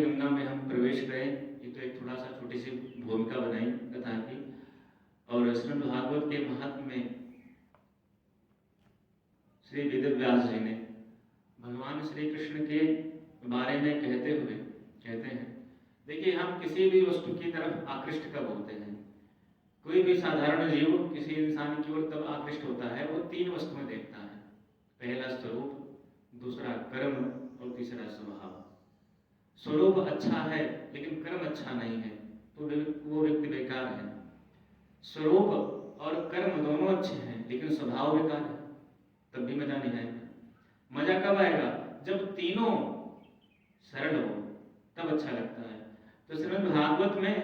कावेरी गंगा में हम प्रवेश करें, ये तो एक थोड़ा सा छोटी सी भूमिका बनाई कथा की। और श्रीमद् भागवत के महात्म्य में श्री वेद व्यास जी ने भगवान श्री कृष्ण के बारे में कहते हुए कहते हैं, देखिए हम किसी भी वस्तु की तरफ आकृष्ट कब होते हैं? कोई भी साधारण जीव किसी इंसान की ओर तब आकृष्ट होता है वो तीन वस्तुएं देखता है, पहला स्वरूप, दूसरा कर्म और तीसरा स्वभाव। स्वरूप अच्छा है लेकिन कर्म अच्छा नहीं है तो वो व्यक्ति बेकार है। स्वरूप और कर्म दोनों अच्छे हैं लेकिन स्वभाव बेकार है, तब भी मजा नहीं आएगा। मजा कब आएगा? जब तीनों सरल हो, तब अच्छा लगता है। तो श्रीमद् भागवत में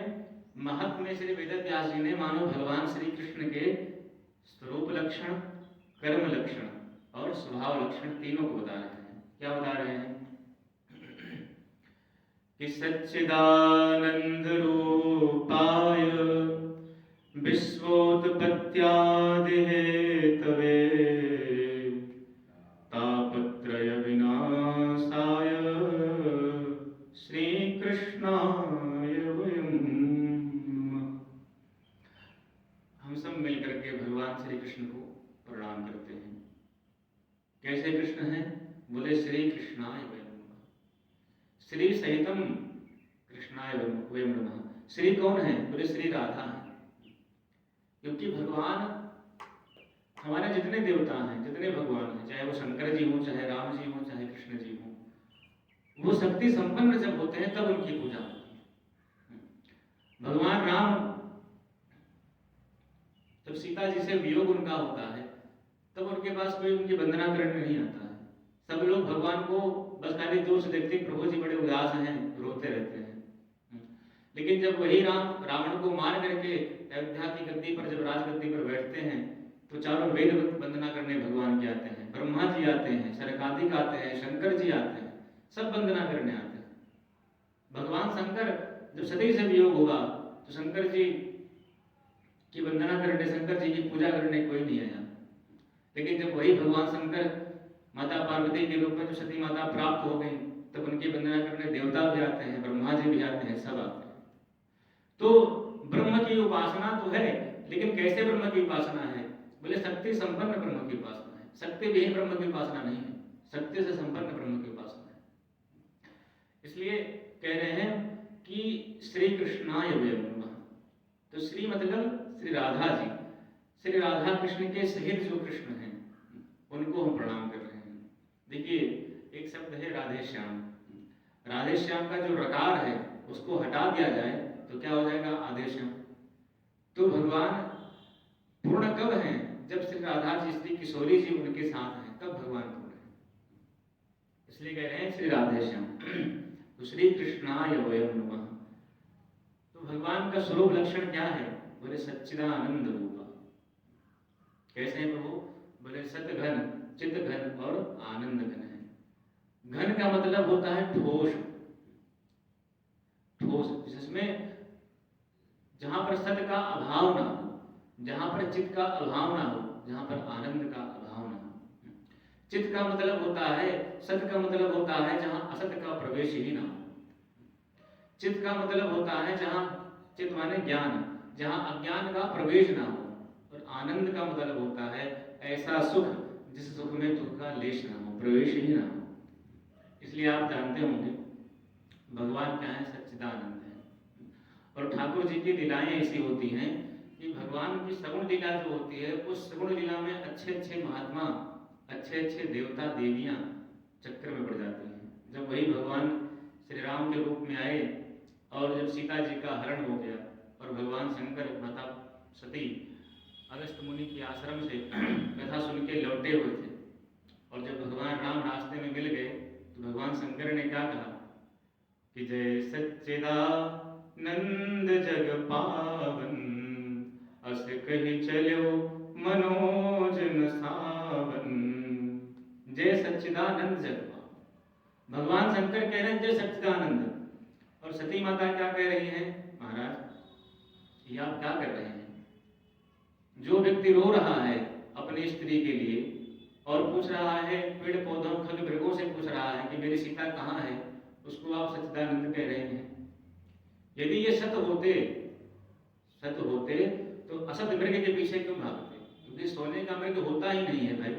महात्म्य में श्री वेद व्यास जी ने मानो भगवान श्री कृष्ण के स्वरूप लक्षण, कर्म लक्षण और स्वभाव लक्षण तीनों को बता रहे हैं। क्या बता रहे हैं? कि सच्चिदानंद रूपाय विश्वोत्पत्त्यादि हेतवे तापत्रय विनाशाय श्री कृष्णाय वयं नमः। हम सब मिलकर के भगवान श्री कृष्ण को प्रणाम करते हैं। कैसे कृष्ण हैं? बोले श्री कृष्णाय वयं नमः। श्री सहितम कृष्णाय वयं नमः। श्री कौन है? बोले श्री राधा है। क्योंकि भगवान हमारे जितने देवता हैं, जितने भगवान हैं, चाहे वो शंकर जी हों, चाहे राम जी हों, चाहे कृष्ण जी हों, वो शक्ति संपन्न जब होते हैं तब उनकी पूजा होती है। भगवान राम जब सीता जी से वियोग उनका होता है तब उनके पास कोई उनकी वंदना करने नहीं आता है। सब लोग भगवान को बस खाली दूर से देखते, प्रभु जी बड़े उदास हैं, रोते रहते हैं। लेकिन जब वही राम रावण को मार करके अयोध्या की गद्दी पर जब राजगद्दी पर बैठते हैं तो चारों वेद वंदना करने भगवान के आते हैं, ब्रह्मा जी आते हैं, शरकादिक आते हैं, शंकर जी आते हैं, सब वंदना करने आते हैं। भगवान शंकर जब सती से वियोग हुआ तो शंकर जी की वंदना करने, शंकर जी की पूजा करने कोई नहीं आया। लेकिन जब वही भगवान शंकर माता पार्वती के रूप में जो सती माता प्राप्त हो गई तब उनकी वंदना करने देवता भी आते हैं, ब्रह्मा जी भी आते हैं, सब आते हैं। तो ब्रह्म की उपासना तो है, लेकिन कैसे ब्रह्म की उपासना है? बोले शक्ति संपन्न ब्रह्म की उपासना है। शक्ति भी ब्रह्म की उपासना नहीं है, शक्ति से संपन्न ब्रह्म की उपासना है। इसलिए कह रहे हैं कि श्री कृष्णाय वयं नमः। तो श्री मतलब श्री राधा जी, श्री राधा कृष्ण के सहित जो कृष्ण हैं उनको हम प्रणाम कर रहे हैं। देखिए एक शब्द है राधे श्याम। राधे श्याम का जो रकार है उसको हटा दिया जाए तो क्या हो जाएगा? आधे श्याम। तो भगवान पूर्ण कब हैं? जब श्री राधा जी, श्री किशोरी जी उनके साथ हैं तब भगवान पूर्ण हैं। इसलिए कह रहे हैं श्री राधे श्याम। तो श्री कृष्णाय वयं नमः। तो भगवान का स्वरूप लक्षण क्या है? बोले सच्चिदानंद रूपा। कैसे हैं प्रभु? बोले सतघन, चित घन और आनंद घन है। घन का मतलब होता है ठोस, ठोस जिसमें जहां पर सत का अभाव ना हो, जहां पर चित्त का अभाव ना हो, जहां पर आनंद का अभाव ना हो। चित्त का मतलब होता है, सत का मतलब होता है जहां असत का प्रवेश ही ना हो। चित्त का मतलब होता है जहां, चित्त माने ज्ञान, जहां अज्ञान का प्रवेश ना हो। और आनंद का मतलब होता है ऐसा सुख जिस सुख में दुख का लेश ना हो, प्रवेश ही ना हो। इसलिए आप जानते होंगे भगवान क्या है? सच्चिदानंद है। और ठाकुर जी की लीलाएं ऐसी होती हैं कि भगवान की सगुण लीला जो होती है उस सगुण लीला में अच्छे अच्छे महात्मा, अच्छे अच्छे देवता देवियां चक्कर में पड़ जाती हैं। जब वही भगवान श्री राम के रूप में आए और जब सीता जी का हरण हो गया और भगवान शंकर माता सती अगस्त मुनि के आश्रम से कथा सुन के लौटे हुए थे और जब भगवान राम रास्ते में मिल गए तो भगवान शंकर ने क्या कहा कि जय सच्चिदानंद जग पावन, अस कहि चलो मनोजन सावन। जय सच्चिदानंद जग पावन। भगवान शंकर कह रहे हैं जय सच्चिदानंद, और सती माता क्या कह रही हैं? महाराज ये आप क्या कर रहे हैं? जो व्यक्ति रो रहा है अपनी स्त्री के लिए और पूछ रहा है, पेड़ पौधों खग मृगों से पूछ रहा है कि मेरी सीता कहाँ है, उसको आप सच्चिदानंद कह रहे हैं। यदि ये सत होते तो असत मृग के पीछे क्यों भागते? क्योंकि सोने का मृग होता ही नहीं है भाई,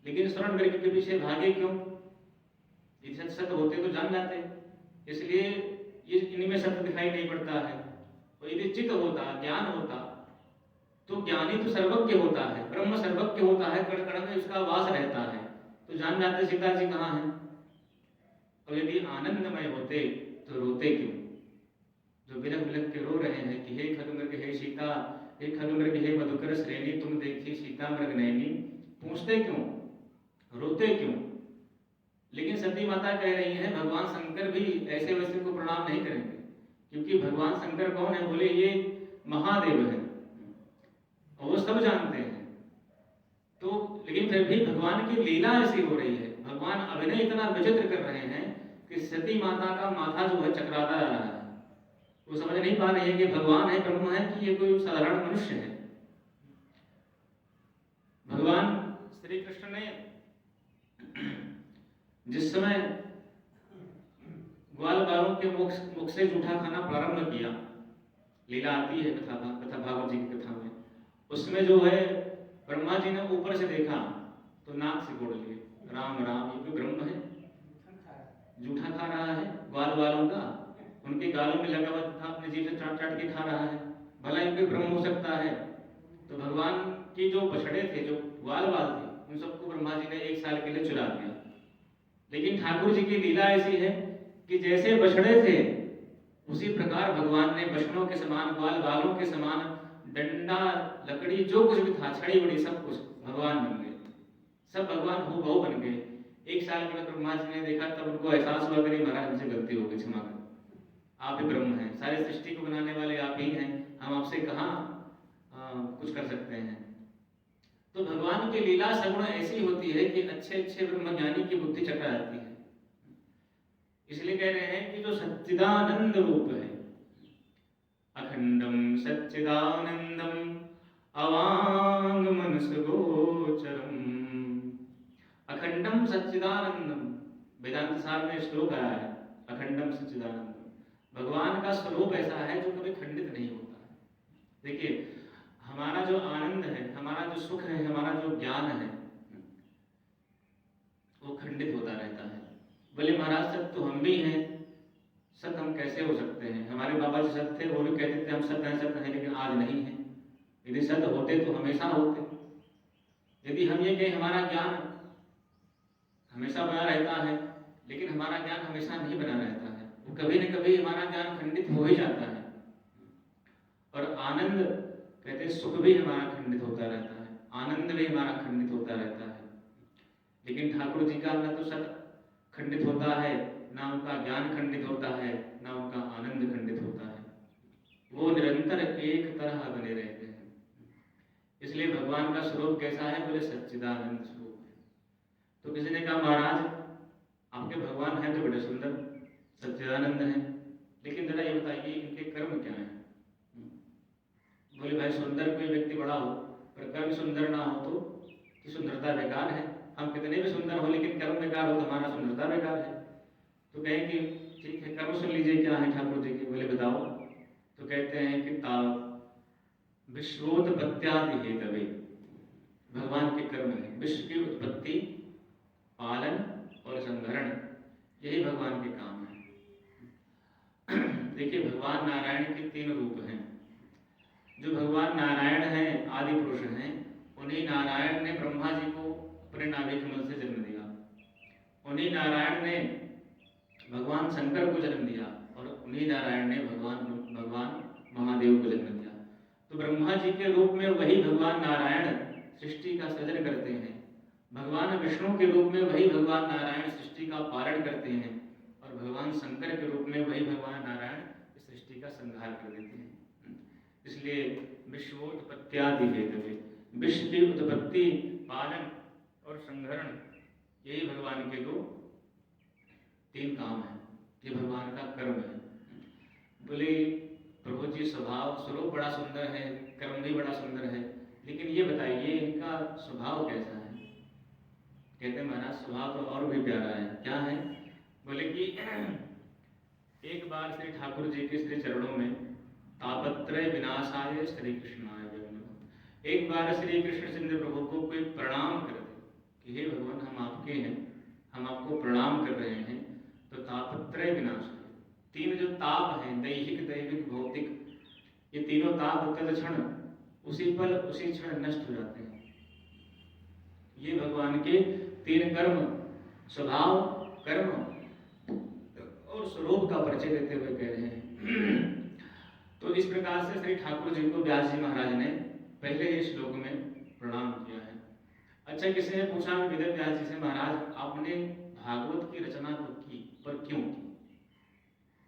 लेकिन स्वर्ण मृग के पीछे भागे क्यों? यदि सत होते तो जान जाते, इसलिए ये इनमें सत्य दिखाई नहीं पड़ता है। और यदि चित्त होता, ज्ञान होता, तो ज्ञानी तो सर्वज्ञ होता है, ब्रह्म सर्वज्ञ होता है, कण कण में उसका वास रहता है, तो जान जाते सीता जी कहाँ हैं। और यदि आनंदमय होते तो रोते क्यों? जो बिलख बिलख के रो रहे हैं कि हे खगमृग हे सीता, हे खगमृग हे मधुकर श्रेणी, तुम देखी सीता मृग नैनी, पूछते क्यों, रोते क्यों? लेकिन सती माता कह रही हैं भगवान शंकर भी ऐसे वैसे को प्रणाम नहीं करेंगे, क्योंकि भगवान शंकर कौन है? बोले ये महादेव है और वो सब जानते हैं। तो लेकिन फिर भी भगवान की लीला ऐसी हो रही है, भगवान अभिनय इतना विचित्र कर रहे हैं कि सती माता का माथा जो है चकराता जा रहा है। वो समझ नहीं पा रही है कि भगवान है, ब्रह्म है, कि ये कोई साधारण मनुष्य है। भगवान श्री कृष्ण ने जिस समय ग्वाल बालों के मुख से जूठा खाना प्रारंभ किया, लीला आती है कथा भागवत जी की कथा में, उसमें जो है ब्रह्मा जी ने ऊपर से देखा तो नाक से गोड़ लिए, राम राम, ये कोई ब्रह्म है, जूठा खा रहा है ग्वाल बालों का, उनके गालों में लगा हुआ था, अपने जीभ से चाट चाट के खा रहा है, भला ये कोई ब्रह्म हो सकता है? तो भगवान की जो बछड़े थे, जो ग्वाल बाल थे, उन सबको ब्रह्मा जी ने 1 साल के लिए चुरा दिया। लेकिन ठाकुर जी की लीला ऐसी है कि जैसे बछड़े थे उसी प्रकार भगवान ने बछड़ों के समान, ग्वाल बालों के समान, डंडा लकड़ी जो कुछ भी था, छड़ी बड़ी, सब कुछ भगवान बन गए, सब भगवान हूबहू बन गए। 1 साल के बाद ब्रह्मा जी ने देखा, तब उनको एहसास हुआ कि महाराज मुझसे गलती हो गई, क्षमा कर, आप ही ब्रह्म हैं, सारी सृष्टि को बनाने वाले आप ही हैं, हम आपसे कहाँ कुछ कर सकते हैं। तो भगवान की लीला सगुण ऐसी होती है कि अच्छे अच्छे ब्रह्मज्ञानी की बुद्धि चकरा जाती है। इसलिए कह रहे हैं कि जो सच्चिदानंद रूप है, अखंडम सच्चिदानंदम अवांग मनस गोचरम, अखंडम सच्चिदानंदम, वेदांत सार में श्लोक आया है, अखंडम सच्चिदानंदम, भगवान का स्वरूप ऐसा है जो कभी खंडित नहीं होता है। देखिए हमारा जो आनंद है, हमारा जो सुख है, हमारा जो ज्ञान है, वो खंडित होता रहता है। बोले महाराज सत तो हम भी हैं, सत हम कैसे हो सकते हैं? हमारे बाबा जी सत थे, वो भी कहते थे हम सत हैं, लेकिन आज नहीं है। यदि सत होते तो हमेशा होते। यदि हम ये कहें हमारा ज्ञान हमेशा बना रहता है, लेकिन हमारा ज्ञान हमेशा नहीं बना रहता है, वो कभी न कभी हमारा ज्ञान खंडित हो ही जाता है। और आनंद कहते हैं सुख भी हमारा खंडित होता रहता है, आनंद भी हमारा खंडित होता रहता है। लेकिन ठाकुर जी का न तो सत खंडित होता है, ना उनका ज्ञान खंडित होता है, ना उनका आनंद खंडित होता है, वो निरंतर एक तरह बने रहते हैं। इसलिए भगवान का स्वरूप कैसा है? बोले सच्चिदानंद स्वरूप है। तो किसी ने कहा महाराज आपके भगवान हैं तो बड़े सुंदर सच्चिदानंद हैं, लेकिन जरा ये बताइए इनके कर्म क्या हैं? बोले भाई सुंदर कोई व्यक्ति बड़ा हो पर कर्म सुंदर ना हो तो सुंदरता बेकार है। हम कितने भी सुंदर हो लेकिन कर्म बेकार हो तो हमारा सुंदरता बेकार है। तो कहें कि ठीक है कर्म सुन लीजिए क्या है ठाकुर जी के। बोले बताओ। तो कहते हैं कि विश्वोत्पत्त्यादि हेतवे, भगवान के कर्म है, विश्व की उत्पत्ति, पालन और संहरण, यही भगवान के काम है। देखिए भगवान नारायण के 3 रूप हैं। जो भगवान नारायण हैं, आदि पुरुष हैं, उन्हीं नारायण ने ब्रह्मा जी को अपने नाभि कमल से जन्म दिया, उन्हीं नारायण ने भगवान शंकर को जन्म दिया और उन्हीं नारायण ने भगवान महादेव को जन्म दिया। तो ब्रह्मा जी के रूप में वही भगवान नारायण सृष्टि का सृजन करते हैं, भगवान विष्णु के रूप में वही भगवान नारायण सृष्टि का पालन करते हैं और भगवान शंकर के रूप में वही भगवान नारायण इस सृष्टि का संहार कर देते हैं। इसलिए विश्वोत्पत्त्यादि हेतवे, विश्व की उत्पत्ति, पालन और संहरण, यही भगवान के 3 काम हैं, ये भगवान का कर्म है। बोले प्रभु जी स्वरूप बड़ा सुंदर है, कर्म भी बड़ा सुंदर है, लेकिन ये बताइए इनका स्वभाव कैसा है? कहते हैं महाराज स्वभाव तो और भी प्यारा है। क्या है? बोले कि एक बार श्री ठाकुर जी के श्री चरणों में तापत्रय विनाशाय श्री कृष्णाय जय नमः। एक बार श्री कृष्णचंद्र प्रभु को कोई प्रणाम कर दे कि हे भगवान हम आपके हैं, हम आपको प्रणाम कर रहे हैं, तो तापत्रय विनाशाय, तीन जो ताप हैं, दैहिक दैविक भौतिक, ये तीनों ताप तत्क्षण उसी पल उसी क्षण नष्ट हो जाते हैं। ये भगवान के तीन कर्म, स्वभाव, कर्म और स्वरूप का परिचय देते हुए कह रहे हैं। तो इस प्रकार से श्री ठाकुर जी को व्यास जी महाराज ने पहले ही श्लोक में प्रणाम किया है। अच्छा, किसी ने पूछा वेद व्यास जी से, महाराज आपने भागवत की रचना तो की, पर क्यों की?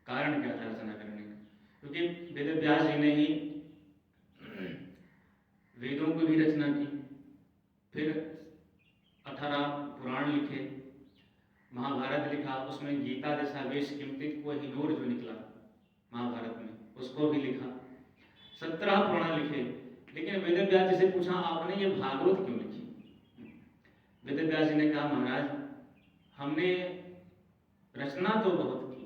कारण क्या था रचना करने का? क्योंकि वेद व्यास जी ने ही वेदों की भी रचना की, फिर 18 पुराण लिखे, महाभारत लिखा, उसमें गीता जैसा वेश कीमती कोहिनूर जो निकला महाभारत में, उसको भी लिखा, 17 पुराण लिखे। लेकिन वेद व्यास जी से पूछा आपने ये भागवत क्यों लिखी? वेद व्यास जी ने कहा, महाराज हमने रचना तो बहुत की,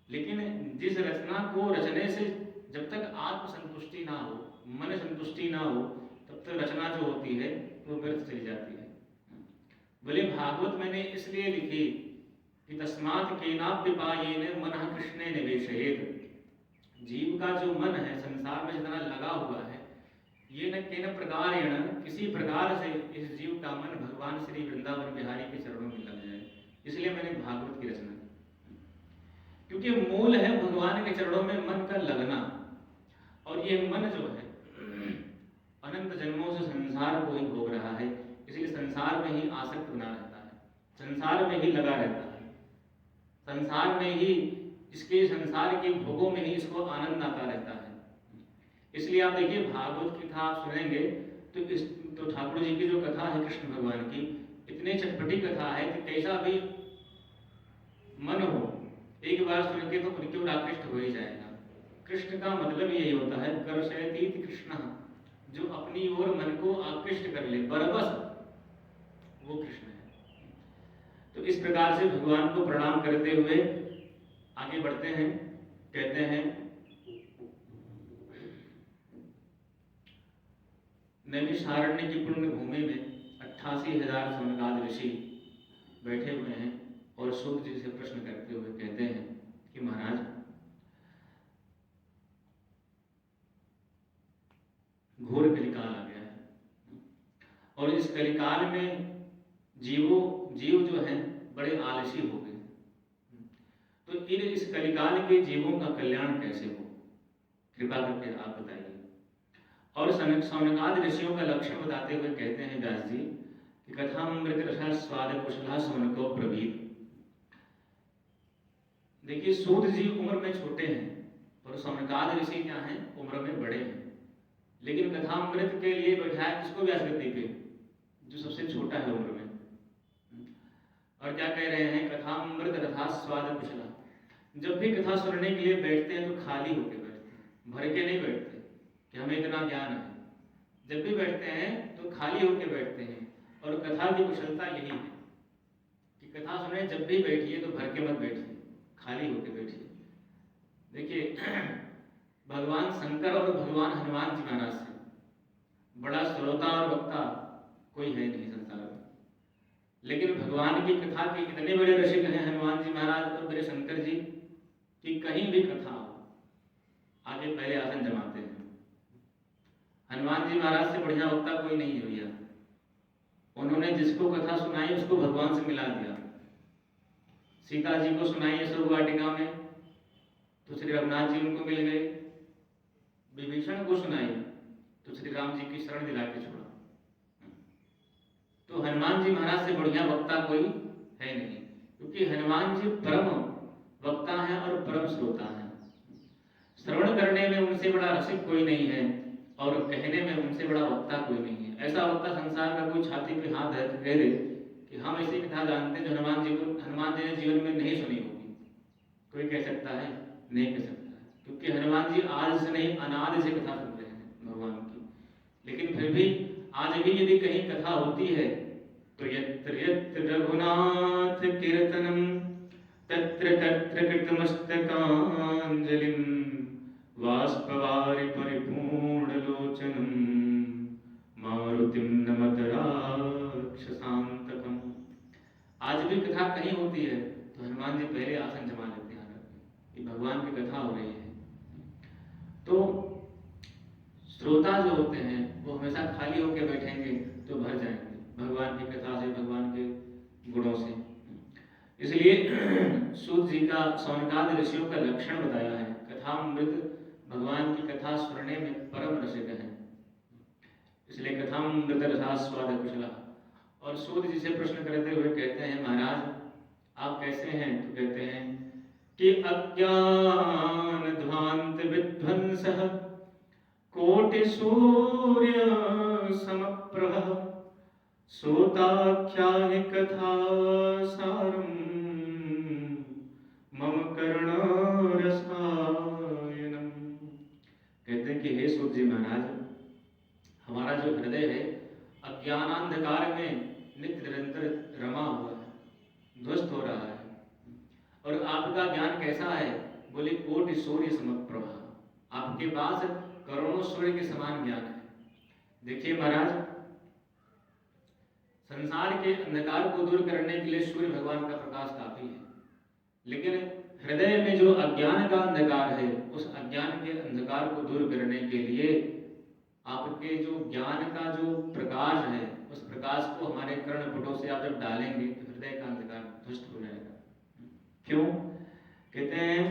लेकिन जिस रचना को रचने से जब तक आत्मसंतुष्टि ना हो, मन संतुष्टि ना हो, तब तक रचना जो होती है वो व्यर्थ चली जाती है। बोले भागवत मैंने इसलिए लिखी कि तस्मात् केनाप्यपायेन मनः कृष्णे निवेशयेत्, जीव का जो मन है संसार में जितना लगा हुआ है, ये न केन प्रकारेण, किसी प्रकार से इस जीव का मन भगवान श्री वृंदावन बिहारी के चरणों में लग जाए, इसलिए मैंने भागवत की रचना की। क्योंकि मूल है भगवान के चरणों में मन का लगना, और ये मन जो है अनंत जन्मों से संसार को ही भोग रहा है, इसलिए संसार में ही आसक्त बना रहता है, संसार में ही लगा रहता है, संसार में ही, इसके संसार के भोगों में ही इसको आनंद आता रहता है। इसलिए आप देखिए भागवत की कथा आप सुनेंगे तो ठाकुर जी की जो कथा है कृष्ण भगवान की, इतनी चटपटी कथा है कि कैसा भी मन हो, एक बार सुन के तो उनके आकृष्ट हो ही जाएगा। कृष्ण का मतलब यही होता है, कर्षयति कृष्ण, जो अपनी ओर मन को आकृष्ट कर ले, बरबस, वो कृष्ण है। तो इस प्रकार से भगवान को प्रणाम करते हुए आगे बढ़ते हैं। कहते हैं नैमिषारण्य की पुण्य भूमि में 88,000 सनकादि ऋषि बैठे हुए हैं और सूत जी से प्रश्न करते हुए कहते हैं कि महाराज घोर कलिकाल आ गया है, और इस कलिकाल में जीव जो हैं बड़े आलसी हो गए, तो इस कलिकाल के जीवों का कल्याण कैसे हो, कृपा करके आप बताइए। और सौनकादि ऋषियों का लक्षण बताते हुए कहते हैं व्यास जी कि कथामृत रसा स्वाद कुशला सौनको प्रवीत। देखिए सूत जी उम्र में छोटे हैं और सौनकादि ऋषि क्या हैं, उम्र में बड़े हैं, लेकिन कथामृत के लिए बैठाया किसको व्यास गद्दी पे, जो सबसे छोटा है उम्र में। और क्या कह रहे हैं, कथामृत रसा स्वाद कुशला। जब भी कथा सुनने के लिए बैठते हैं तो खाली होकर बैठते हैं, भर के नहीं बैठते कि हमें इतना ज्ञान है। जब भी बैठते हैं तो खाली होकर बैठते हैं, और कथा की कुशलता यही है कि कथा सुने जब भी बैठिए तो भर के मत बैठिए, खाली होकर बैठिए। देखिए भगवान शंकर और भगवान हनुमान जी महाराज से बड़ा श्रोता और वक्ता कोई है नहीं संसार में, लेकिन भगवान की कथा के इतने बड़े रसिक हैं हनुमान जी महाराज और मेरे शंकर जी कि कहीं भी कथा हो आगे पहले आसन जमाते हैं। हनुमान जी महाराज से बढ़िया वक्ता कोई नहीं है भैया। उन्होंने जिसको कथा सुनाई उसको भगवान से मिला दिया। सीता जी को सुनाई है स्वर्ग वाटिका में तो श्री रघुनाथ जी उनको मिल गए। विभीषण को सुनाई तो श्री राम जी की शरण दिला के छोड़ा। तो हनुमान जी महाराज से बढ़िया वक्ता कोई है नहीं, क्योंकि हनुमान जी परम वक्ता हैं और परम श्रोता हैं। श्रवण करने में उनसे बड़ा रसिक कोई नहीं है और कहने में उनसे बड़ा वक्ता कोई नहीं है। ऐसा वक्ता संसार का कोई छाती पे हाथ धर कह दे कि हम ऐसी कथा जानते हैं जो हनुमान जी ने जीवन में नहीं सुनी होगी, कोई कह सकता है? नहीं कह सकता है, क्योंकि हनुमान जी आज से नहीं अनादि से कथा सुन रहे हैं भगवान की। लेकिन फिर भी आज भी यदि कहीं कथा होती है तो यत्र यत्र रघुनाथ कीर्तनम तत्र तत्र कृतमस्तकाञ्जलिं बाष्पवारि परिपूर्णलोचनं मारुतिं नमत राक्षसान्तकम्। आज भी कथा कहीं होती है तो हनुमान जी पहले आसन जमा लेते हैं आकर के, कि भगवान की कथा हो रही है। तो श्रोता जो होते हैं वो हमेशा खाली होकर बैठेंगे तो भर जाएंगे भगवान की कथा से, भगवान के गुणों से। इसलिए सूत जी का सौनकादि ऋषियों का लक्षण बताया है, कथामृत, भगवान की कथा सुनने में परम रसिक है, इसलिए कथामृत रसास्वाद कुशला। और सूत जी से प्रश्न करते हुए कहते हैं, महाराज आप कैसे हैं? तो कहते हैं कि अज्ञान ध्वांत विध्वंसः कोटि सूर्य समप्रभः सोताख्याहि कथा सारम मम कर्ण रसायनम। कहते हैं कि हे सूत जी महाराज, हमारा जो हृदय है अज्ञानांधकार में नित्य निरंतर रमा हुआ है, ध्वस्त हो रहा है। और आपका ज्ञान कैसा है? बोले कोटि सूर्य समप्रभा, आपके पास करोड़ों सूर्य के समान ज्ञान है। देखिए महाराज, संसार के अंधकार को दूर करने के लिए सूर्य भगवान का प्रकाश काफी है, लेकिन हृदय में जो अज्ञान का अंधकार है, उस अज्ञान के अंधकार को दूर करने के लिए आपके जो ज्ञान का जो प्रकाश है, उस प्रकाश को हमारे कर्णपुटों से आप जब डालेंगे तो हृदय का अंधकार ध्वस्त हो जाएगा। क्यों? कहते हैं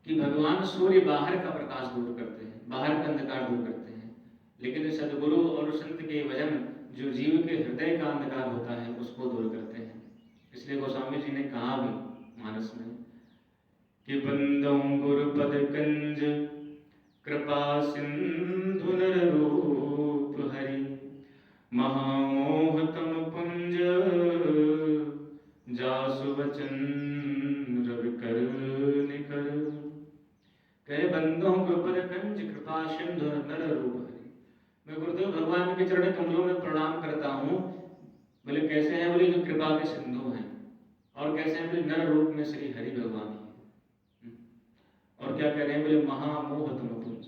कि भगवान सूर्य बाहर का प्रकाश दूर करते हैं, बाहर का अंधकार दूर करते हैं, लेकिन सदगुरु और संत के वचन जो जीव के हृदय का अंधकार होता है उसको दूर करते हैं। इसलिए गोस्वामी जी ने कहा भी मानस में कि बंदों गुरुपद कंज कृपा सिंधु नर रूप हरि महामोह तम पुंज जासु वचन रवि कर निकर। कहे बंदों गुरुपद कंज कृपा सिंधु नर रूप हरि, मैं गुरुदेव भगवान के चरण कमलों में प्रणाम करता हूँ। बोले कैसे हैं? बोले जो कृपा के सिंधु हैं। और कैसे हैं? बोले नर रूप में श्री हरि भगवान है। और क्या कह रहे हैं? बोले महामोह तुम पुंज।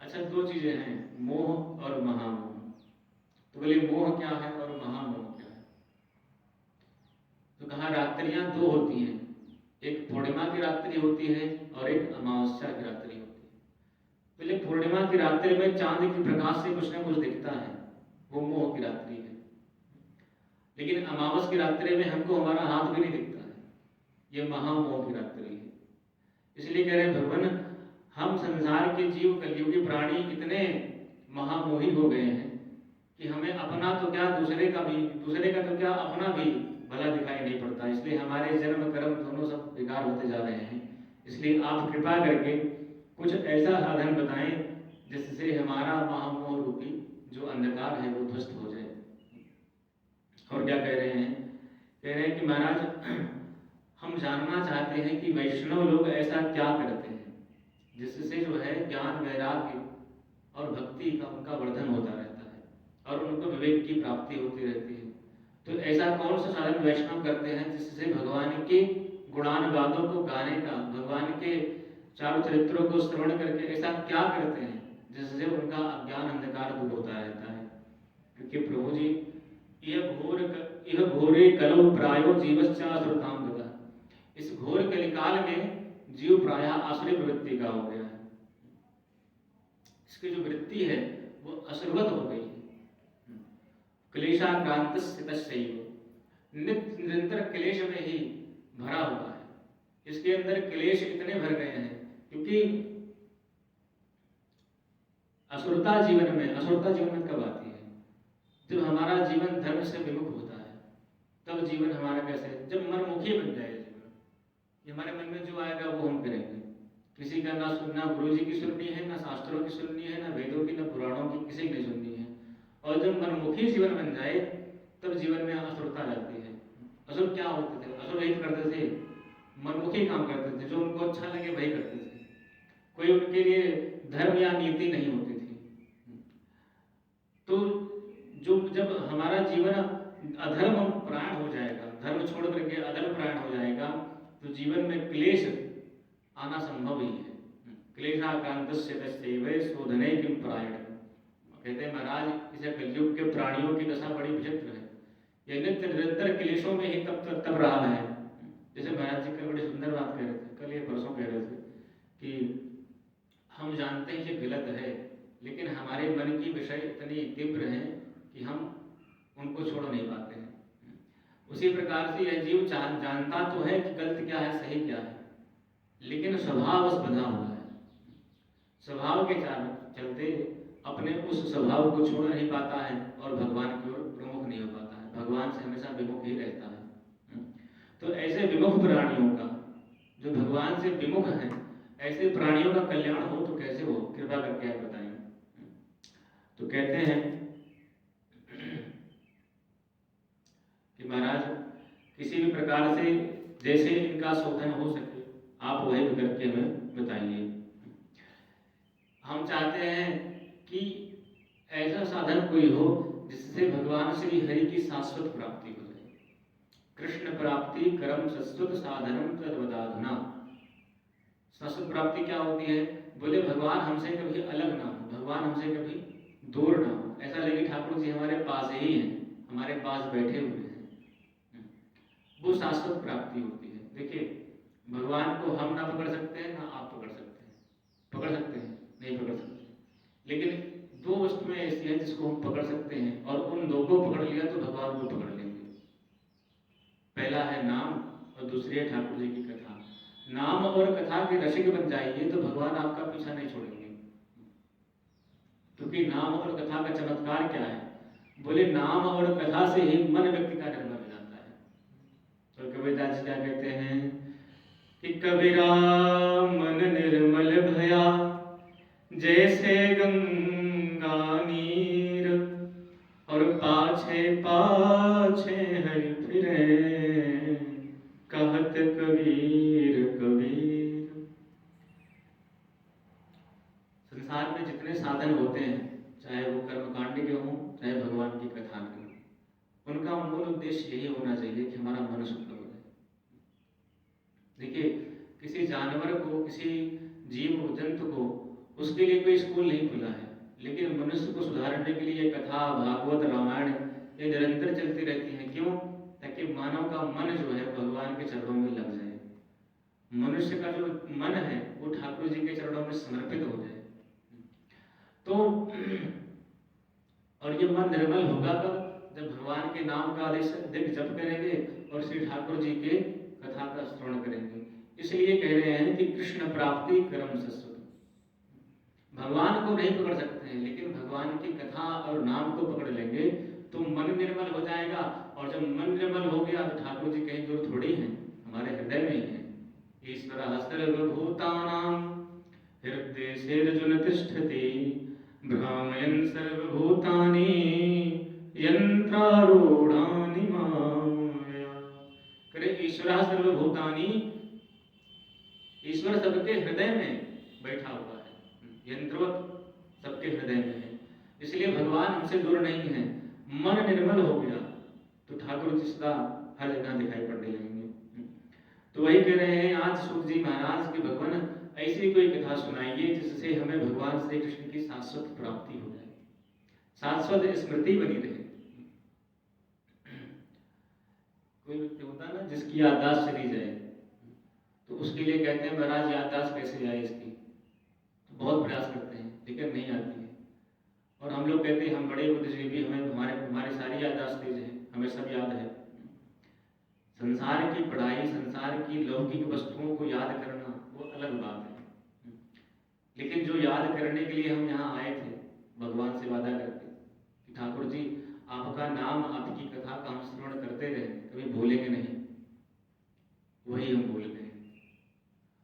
अच्छा, दो चीजें हैं, मोह और महामोह। तो बोले मोह क्या है और महामोह क्या है? तो कहा रात्रियां दो होती हैं, एक पूर्णिमा की रात्रि होती है और एक अमावस्या की रात्रि होती है। पहले पूर्णिमा की रात्रि में चांद के प्रकाश से कुछ ना कुछ दिखता है, वो मोह की रात्रि है। लेकिन अमावस की रात्रि में हमको हमारा हाथ भी नहीं दिखता है, ये महामोह की रात्रि है। इसलिए कह रहे हैं भगवान, हम संसार के जीव कलयुगी प्राणी इतने महामोही हो गए हैं कि हमें अपना तो क्या दूसरे का तो क्या अपना भी भला दिखाई नहीं पड़ता। इसलिए हमारे जन्म कर्म दोनों सब बेकार होते जा रहे हैं। इसलिए आप कृपा करके कुछ ऐसा साधन बताएं जिससे हमारा महामोह रूपी जो अंधकार है वो ध्वस्त हो जाए। और क्या कह रहे हैं? कह रहे हैं कि महाराज, हम जानना चाहते हैं कि वैष्णव लोग ऐसा क्या करते हैं जिससे जो है ज्ञान, वैराग्य और भक्ति का उनका वर्धन होता रहता है और उनको विवेक की प्राप्ति होती रहती है। तो ऐसा कौन सा साधन वैष्णव करते हैं जिससे भगवान के गुणानुवादों को गाने का, भगवान के चारों चरित्रों को श्रवण करके ऐसा क्या करते हैं जिससे उनका अज्ञान अंधकार दूर होता रहता है? क्योंकि प्रभु जी, यह घोरे कलो प्रायो जीवश्चासुरताम गता, इस घोर कलिकाल में जीव प्रायः आसुरी प्रवृत्ति का हो गया है। इसकी जो वृत्ति है वो असुरवत हो गई है। क्लेशाक्रांत स्थितस्यैव, नित्य निरंतर क्लेश में ही भरा हुआ है। इसके अंदर क्लेश इतने भर गए हैं क्योंकि असुरता जीवन में कब आती है? जब हमारा जीवन धर्म से विमुख होता है, तब जीवन हमारा कैसे, जब मनमुखी बन जाए जीवन, ये हमारे मन में जो आएगा वो हम करेंगे। किसी का ना सुनना, गुरु जी की सुननी है, ना शास्त्रों की सुननी है, ना वेदों की, ना पुराणों की, किसी की नहीं सुननी है। और जब मनमुखी जीवन बन जाए तब जीवन में असुरता जाती है। असुर क्या होते थे? असुर यही करते थे, मनमुखी काम करते थे, जो उनको अच्छा लगे वही करते थे। कोई उनके लिए धर्म या नीति नहीं होती थी। तो जब हमारा जीवन अधर्म प्राण हो जाएगा, धर्म छोड़ करके अधर्म प्राण हो जाएगा, तो जीवन में क्लेश आना संभव ही है। क्लेशाकांतस्य तस्यैव शोधने किं परायण। कहते हैं महाराज इसे कलयुग के प्राणियों की दशा बड़ी विचित्र है, यह नित्य निरंतर क्लेशों में ही तब रहा है। जैसे महाराज जी कल बड़ी सुंदर बात कह रहे थे, कल ये परसों कह रहे थे कि हम जानते हैं ये गलत है, लेकिन हमारे मन की विषय इतनी तीव्र है कि हम उनको छोड़ नहीं पाते हैं। उसी प्रकार से यह जीव जानता तो है कि गलत क्या है सही क्या है, लेकिन स्वभाव बस बंधा हुआ है। स्वभाव के चलते अपने उस स्वभाव को छोड़ नहीं पाता है और भगवान की ओर प्रमुख नहीं हो पाता है, भगवान से हमेशा विमुख ही रहता है। तो ऐसे विमुख प्राणियों का, जो भगवान से विमुख हैं, ऐसे प्राणियों का कल्याण हो तो कैसे हो, कृपा करके आप बताएं। तो कहते हैं कि महाराज किसी भी प्रकार से जैसे इनका शोधन हो सके आप वही करके हमें बताइए। हम चाहते हैं कि ऐसा साधन कोई हो जिससे भगवान श्री हरि की शाश्वत प्राप्ति हो जाए। कृष्ण प्राप्ति कर्म शाश्वत साधनम तद्वदाधुना। शाश्वत प्राप्ति क्या होती है? बोले भगवान हमसे कभी अलग ना हो, भगवान हमसे कभी दूर ना हो, ऐसा लगे ठाकुर जी हमारे पास ही हैं, हमारे पास बैठे हुए हैं, वो शाश्वत प्राप्ति होती है। देखिए भगवान को हम ना पकड़ सकते हैं ना आप पकड़ सकते हैं, पकड़ सकते हैं नहीं पकड़ सकते, लेकिन दो वस्तुएं ऐसी हैं जिसको हम पकड़ सकते हैं, और उन दो को पकड़ लिया तो भगवान को पकड़ लेंगे। पहला है नाम और दूसरी है ठाकुर जी की कथा। नाम और कथा के रसिक बन जाइए तो भगवान आपका पीछा नहीं छोड़ेंगे, क्योंकि नाम और कथा का चमत्कार क्या है? बोले नाम और कथा से ही मन व्यक्ति का निर्मल हो जाता है। तो कबीरदास जी क्या कहते हैं कि कबीरा मन निर्मल भया जैसे गंगा नीर, और पाछे पाछे हरि फिरे कहत कबीर कबीर। संसार में जितने साधन होते हैं, चाहे वो कर्मकांड के हों चाहे भगवान की कथा के हों, उनका मूल उद्देश्य यही होना चाहिए कि हमारा मन शुद्ध हो जाए। देखिए किसी जानवर को, किसी जीव जंतु को, उसके लिए कोई स्कूल नहीं खुला है, लेकिन मनुष्य को सुधारने के लिए कथा, भागवत, रामायण ये निरंतर चलती रहती हैं। क्यों? ताकि मानव का मन जो है भगवान के चरणों में लग जाए, मनुष्य का जो मन है वो ठाकुर जी के चरणों में समर्पित हो जाए। तो और ये मन निर्मल होगा कब? जब भगवान के नाम का अधिक जप करेंगे और श्री ठाकुर जी के कथा का श्रवण करेंगे। इसलिए कह रहे हैं कि कृष्ण प्राप्ति कर्म शाश्वत। भगवान को नहीं पकड़ सकते हैं, लेकिन भगवान की कथा और नाम को पकड़ लेंगे तो मन निर्मल हो जाएगा, और जब मन निर्मल हो गया तो ठाकुर जी कहीं दूर थोड़ी हैं, हमारे हृदय में ही है। ईश्वरः सर्वभूतानां हृदयेऽर्जुन तिष्ठति भ्रामयन् सर्वभूतानि यन्त्रारूढानि माया। करे ईश्वरः सर्वभूतानि, ईश्वर सबके हृदय में बैठा हुआ है, यंत्रवत सबके हृदय में है। इसलिए भगवान हमसे दूर नहीं है। मन निर्मल हो गया तो ठाकुर जी सदा हर जगह दिखाई पड़ने लगेंगे। तो वही कह रहे हैं आज सूत जी महाराज की भगवान ऐसी कोई कथा सुनाइए जिससे हमें भगवान श्री कृष्ण की शाश्वत प्राप्ति हो जाए, शाश्वत स्मृति बनी रहे। कोई व्यक्ति होता है ना जिसकी याददाश्त चली जाए, तो उसके लिए कहते हैं महाराज याददाश्त कैसे आए इसकी, तो बहुत प्रयास करते हैं लेकिन नहीं आती है। और हम लोग कहते हैं हम बड़े बुद्धिजीवी, हमें हमारी सारी याददाश्त तेज है, हमें सब याद है। संसार की पढ़ाई, संसार की लौकिक वस्तुओं को याद करना वो अलग बात है, लेकिन जो याद करने के लिए हम यहाँ आए थे भगवान से वादा करके कि ठाकुर जी आपका नाम, आपकी कथा का हम श्रवण करते रहे, कभी भूलेंगे नहीं, वही हम भूल गए।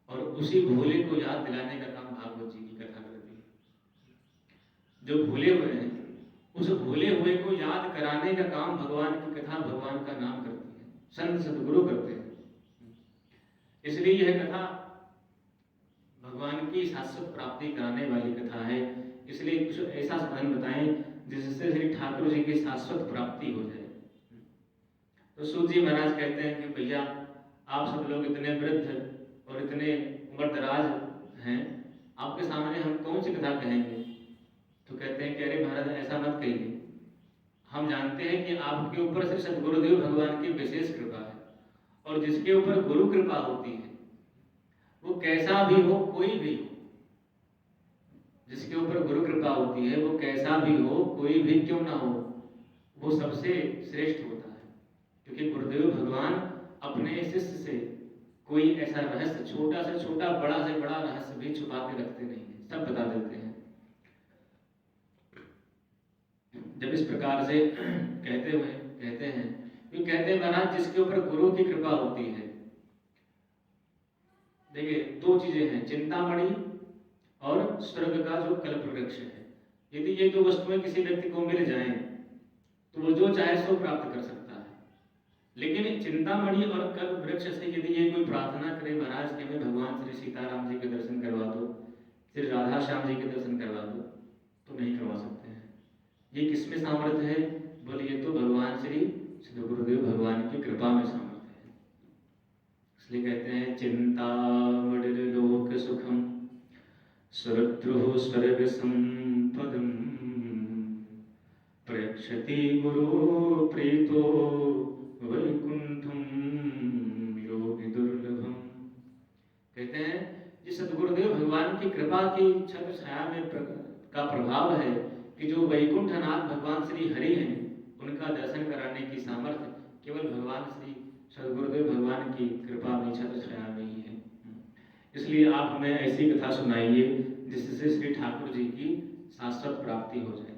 और उसी भूले को याद दिलाने का काम भागवत जी की कथा करती है। जो भूले हुए हैं उस भूले हुए को याद कराने का काम भगवान की कथा, भगवान का नाम करती है, संत सदगुरु करते हैं। इसलिए यह कथा भगवान की शाश्वत प्राप्ति कराने वाली कथा है। इसलिए कुछ ऐसा साधन बताएं जिससे श्री ठाकुर जी की शाश्वत प्राप्ति हो जाए। तो सूत जी महाराज कहते हैं कि भैया आप सब लोग इतने वृद्ध और इतने उम्र दराज हैं, आपके सामने हम कौन सी कथा कहेंगे। तो कहते हैं कि अरे महाराज ऐसा मत कहिए, हम जानते हैं कि आपके ऊपर से सदगुरुदेव भगवान की विशेष कृपा है, और जिसके ऊपर गुरु कृपा होती है वो कैसा भी हो, कोई भी हो, जिसके ऊपर गुरु कृपा होती है वो कैसा भी हो, कोई भी क्यों ना हो, वो सबसे श्रेष्ठ होता है। क्योंकि गुरुदेव भगवान अपने शिष्य से कोई ऐसा रहस्य, छोटा से छोटा बड़ा से बड़ा रहस्य भी छुपा के रखते नहीं है, सब बता देते हैं। जब इस प्रकार से कहते हैं महाराज जिसके ऊपर गुरु की कृपा होती है, देखिए दो चीजें हैं, चिंतामणि और स्वर्ग का जो कल्प वृक्ष है। यदि ये दो वस्तुएं किसी व्यक्ति को मिल जाएं तो वो जो चाहे सो प्राप्त कर सकता है। लेकिन चिंतामणि और कल्प वृक्ष से यदि ये कोई प्रार्थना करे महाराज कि हमें भगवान श्री सीताराम जी के दर्शन करवा दो, श्री राधा श्याम जी के दर्शन करवा दो, तो नहीं करवा सकते हैं। ये किसमें सामर्थ्य है? बोले ये तो भगवान श्री गुरुदेव भगवान की कृपा में सामर्थ्य है। इसलिए कहते हैं चिंतामणि लोक सुखम सुरद्रुः स्वर्ग संपदम प्रयक्षति गुरु प्रीतो वैकुंठम योगी दुर्लभम। कहते हैं जिस सदगुरुदेव भगवान की कृपा की छत्र छाया में का प्रभाव है कि जो वैकुंठनाथ भगवान श्री हरि हैं उनका दर्शन कराने की सामर्थ्य केवल भगवान श्री सदगुरुदेव भगवान की कृपा में छत्र छाया में ही है। इसलिए आप हमें ऐसी कथा सुनाइए जिससे श्री ठाकुर जी की शाश्वत प्राप्ति हो जाए।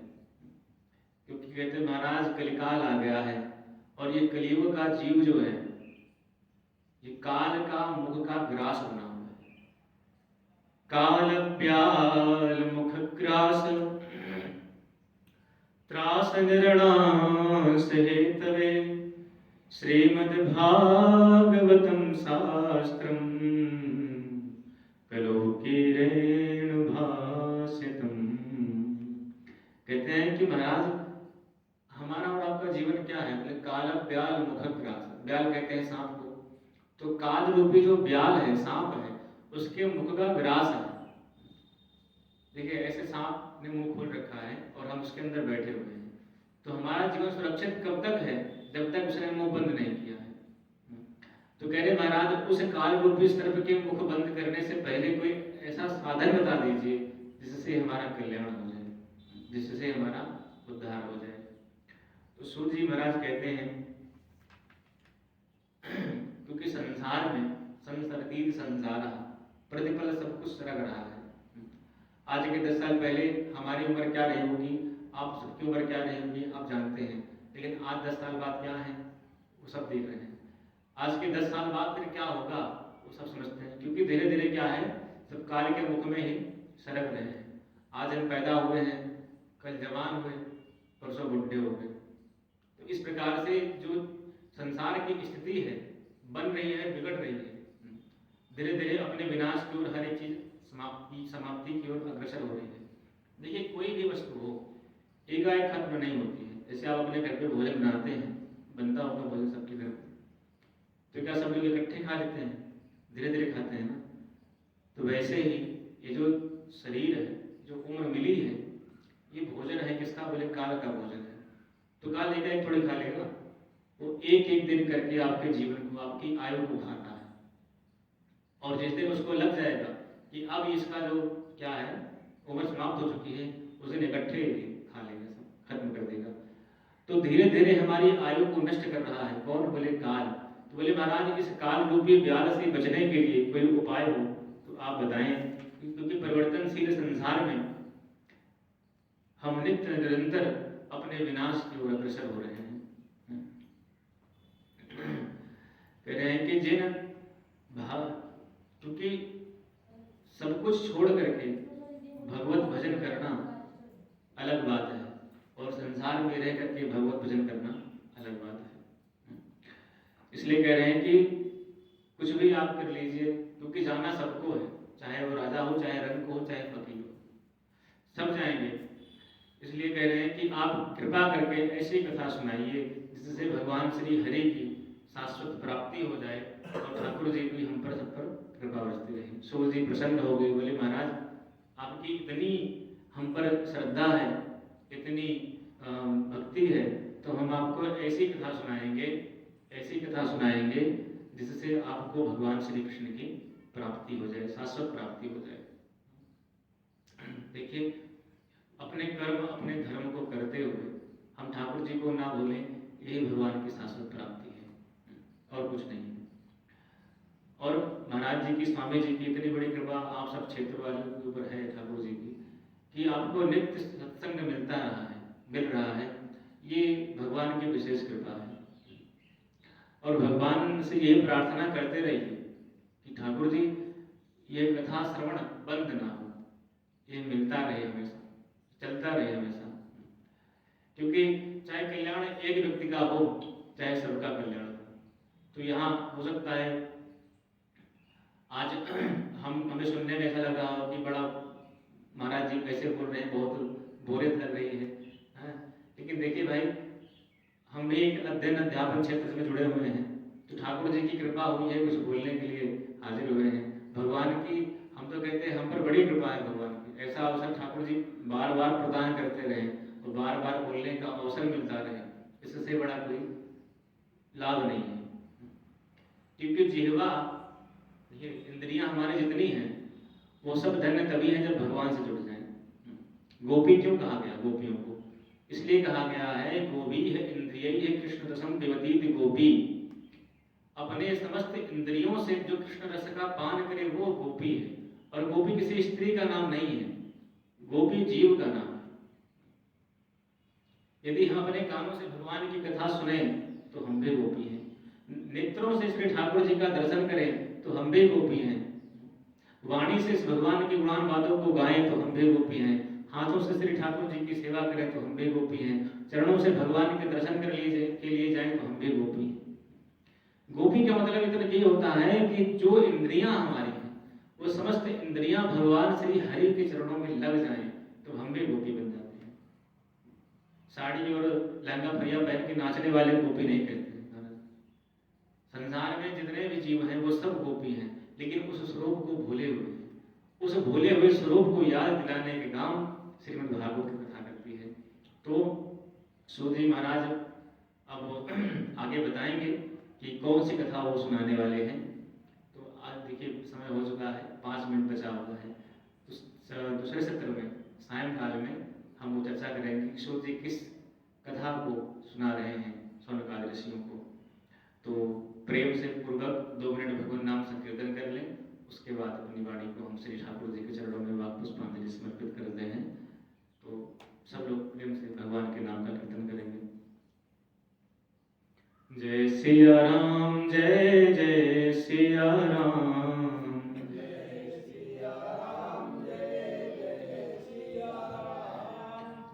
क्योंकि कहते महाराज कलिकाल आ गया है और ये कलियुग का जीव जो है ये काल का मुख का ग्रास बना हुआ है। काल ब्याल मुख ग्रास त्रास निर्णास हेतवे श्रीमद् भागवतम शास्त्रम कलोकीरेणु भास्यतम। कहते हैं कि महाराज हमारा और आपका जीवन क्या है? बोले काल ब्याल मुख ग्रास। ब्याल कहते हैं सांप को, तो काल रूपी जो ब्याल है, सांप है, उसके मुख का ग्रास है। देखिए ऐसे सांप ने मुंह खोल रखा है और हम उसके अंदर बैठे हुए हैं, तो हमारा जीवन सुरक्षित कब तक है? जब तक उसने मुंह बंद नहीं किया है। तो कह रहे महाराज उस काल रूपी सर्प के मुख बंद करने से पहले कोई ऐसा साधन बता दीजिए जिससे हमारा कल्याण हो जाए, जिससे हमारा उद्धार हो जाए। तो सूत जी महाराज कहते हैं क्योंकि संसार में संसरती संसार प्रतिपल सब कुछ सरक रहा है। आज के 10 साल पहले हमारी उम्र क्या रही होगी, आप सबकी उम्र क्या रही होगी आप जानते हैं, लेकिन आज 10 साल बाद क्या है वो सब देख रहे हैं। आज के 10 साल बाद फिर क्या होगा वो सब समझते हैं, क्योंकि धीरे धीरे क्या है सब काल के मुख में ही सरक रहे हैं। आज हम पैदा हुए हैं, कल जवान हुए, परसों बुढ़े हो गए। तो इस प्रकार से जो संसार की स्थिति है बन रही है, बिगड़ रही है, धीरे धीरे अपने विनाश की ओर हर एक चीज समाप्ति की ओर अग्रसर हो रही है। देखिए कोई भी वस्तु हो एकाएक खत्म नहीं होती है। जैसे आप अपने घर पे भोजन बनाते हैं, बनता होगा भोजन सबके घर पे, तो क्या सब लोग इकट्ठे खा लेते हैं? धीरे धीरे खाते हैं ना। तो वैसे ही ये जो शरीर है, जो उम्र मिली है, ये भोजन है किसका? बोले काल का भोजन है। तो काल एक थोड़ी खा लेगा, वो एक एक दिन करके आपके जीवन को, आपकी आयु को खाता है। और जिस दिन उसको लग जाएगा कि अब इसका जो क्या है उम्र समाप्त हो चुकी है, उस दिन इकट्ठे खा लेगा, सब खत्म कर देगा। तो धीरे धीरे हमारी आयु को नष्ट कर रहा है कौन? बोले काल। तो बोले महाराज इस काल रूपी व्याल से बचने के लिए कोई उपाय हो तो आप बताएं, क्योंकि परिवर्तनशील संसार में हम नित्य निरंतर अपने विनाश की ओर अग्रसर हो रहे हैं। कह रहे हैं कि जिन भाव, क्योंकि सब कुछ छोड़ करके भगवत भजन करना अलग बात है और संसार में रह करके भगवत भजन करना अलग बात है। इसलिए कह रहे हैं कि कुछ भी आप कर लीजिए, क्योंकि जाना सबको है, चाहे वो राजा हो, चाहे रंग हो, चाहे फकीर हो, सब जाएंगे। इसलिए कह रहे हैं कि आप कृपा करके ऐसी कथा सुनाइए जिससे भगवान श्री हरि की शाश्वत प्राप्ति हो जाए और ठाकुर जी भी हम पर सब पर कृपा बरसती रहे। सूर्य जी प्रसन्न हो गए, बोले महाराज आपकी इतनी हम पर श्रद्धा है, इतनी भक्ति है, तो हम आपको ऐसी कथा सुनाएंगे जिससे आपको भगवान श्री कृष्ण की प्राप्ति हो जाए, शाश्वत प्राप्ति हो जाए। देखिए अपने कर्म अपने धर्म को करते हुए हम ठाकुर जी को ना भूलें, यही भगवान की शाश्वत प्राप्ति है और कुछ नहीं। और महाराज जी की, स्वामी जी की इतनी बड़ी कृपा आप सब क्षेत्र वालों के ऊपर है ठाकुर जी की, कि आपको नित्य सत्संग मिल रहा है, ये भगवान की विशेष कृपा है। और भगवान से यही प्रार्थना करते रहिए कि ठाकुर जी ये कथा श्रवण बंद ना हो, ये मिलता रहे हमेशा, चलता रहे हमेशा, क्योंकि चाहे कल्याण एक व्यक्ति का हो चाहे सबका कल्याण हो। तो यहाँ हो सकता है आज हमें सुनने में ऐसा लग रहा हो कि बड़ा महाराज जी कैसे बोल रहे हैं, बहुत बोरियत लग रही है। लेकिन देखिए भाई, हम भी एक अध्ययन अध्यापन क्षेत्र में जुड़े हुए हैं, तो ठाकुर जी की कृपा हुई है, कुछ बोलने के लिए हाजिर हुए हैं। भगवान की, हम तो कहते हैं हम पर बड़ी कृपा है भगवान की, ऐसा अवसर ठाकुर जी बार बार प्रदान करते रहे और बार बार बोलने का अवसर मिलता रहे, इससे बड़ा कोई लाभ नहीं है। क्योंकि जिह्वा, इंद्रियां हमारी जितनी हैं वो सब धन्य तभी है जब भगवान से जुड़ जाए। गोपी क्यों कहा गया गोपियों को? इसलिए कहा गया है गोपी है इंद्रिय है कृष्ण रसम देवती गोपी। अपने समस्त इंद्रियों से जो कृष्ण रस का पान करे वो गोपी है। और गोपी किसी स्त्री का नाम नहीं है, गोपी जीव का नाम है। यदि हम अपने कानों से भगवान की कथा सुने तो हम भी गोपी हैं, नेत्रों से श्री ठाकुर जी का दर्शन करें तो हम भी गोपी हैं, वाणी से भगवान की गुणान बातों को गाएं तो हम भी गोपी हैं, हाथों से श्री ठाकुर जी की सेवा करें तो हम भी गोपी हैं, चरणों से भगवान के दर्शन के लिए जाएं तो हम भी गोपी हैं। गोपी का मतलब इतना ये होता है कि जो इंद्रियां हमारी हैं वो समस्त इंद्रियां भगवान श्री हरि के चरणों में लग जाएं तो हम भी गोपी बन जाते हैं। साड़ी और लहंगा फरिया पहन के नाचने वाले गोपी नहीं कहते। संसार में जितने भी जीव हैं वो सब गोपी हैं, लेकिन उस स्वरूप को भूले हुए हैं। उस भूले हुए स्वरूप को याद दिलाने के काम श्रीमद् भागवत की कथा करती है। तो सूत जी महाराज अब आगे बताएंगे कि कौन सी कथा वो सुनाने वाले हैं। तो आज देखिए समय हो चुका है, 5 मिनट बचा हुआ है। तो दूसरे सत्र में सायंकाल में हम वो चर्चा करेंगे कि सूत जी किस कथा को सुना रहे हैं शौनकादि ऋषियों को। तो प्रेम से पूर्वक 2 मिनट भगवान नाम संकीर्तन कर लें, उसके बाद अपनी वाणी को हम श्री ठाकुर जी के चरणों में वापस पुष्पांजलि समर्पित करते हैं। तो सब लोग प्रेम से भगवान के नाम का कीर्तन करेंगे। जय सिया राम, जय जय सिया राम, जय सिया राम, जय जय सिया राम,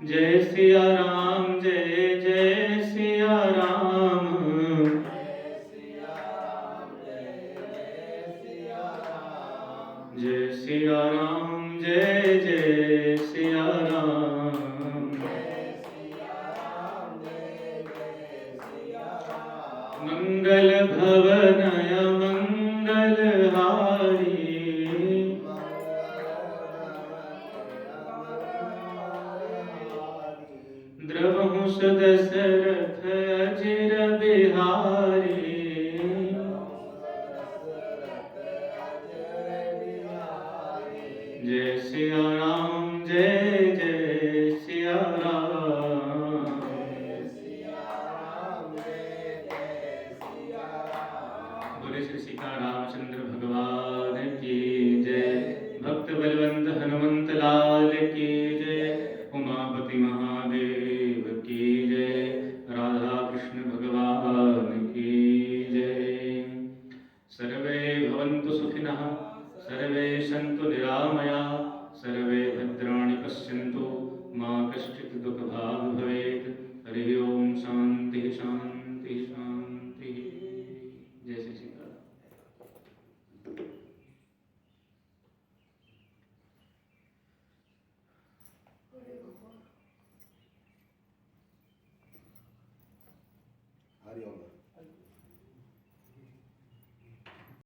जय सिया राम, जय जय सिया राम, जय सिया राम, जय जय सिया राम, जय सिया राम, जय जय सिया राम, मंगल भवनय मंगल हारी, द्रवहु सदशरथ अजिर बिहारी, जय सिया राम, जय जय सिया राम, जय सिया राम, जय जय सिया राम। बोले श्री सीता रामचंद्र भगवान की जय। भक्त बलवंत हनुमंत लाल की जय। उमापति महादेव की जय। राधा कृष्ण भगवान की जय। सर्वे भवन्तु सुखिनः, सर्वे सन्तु निरामया, सर्वे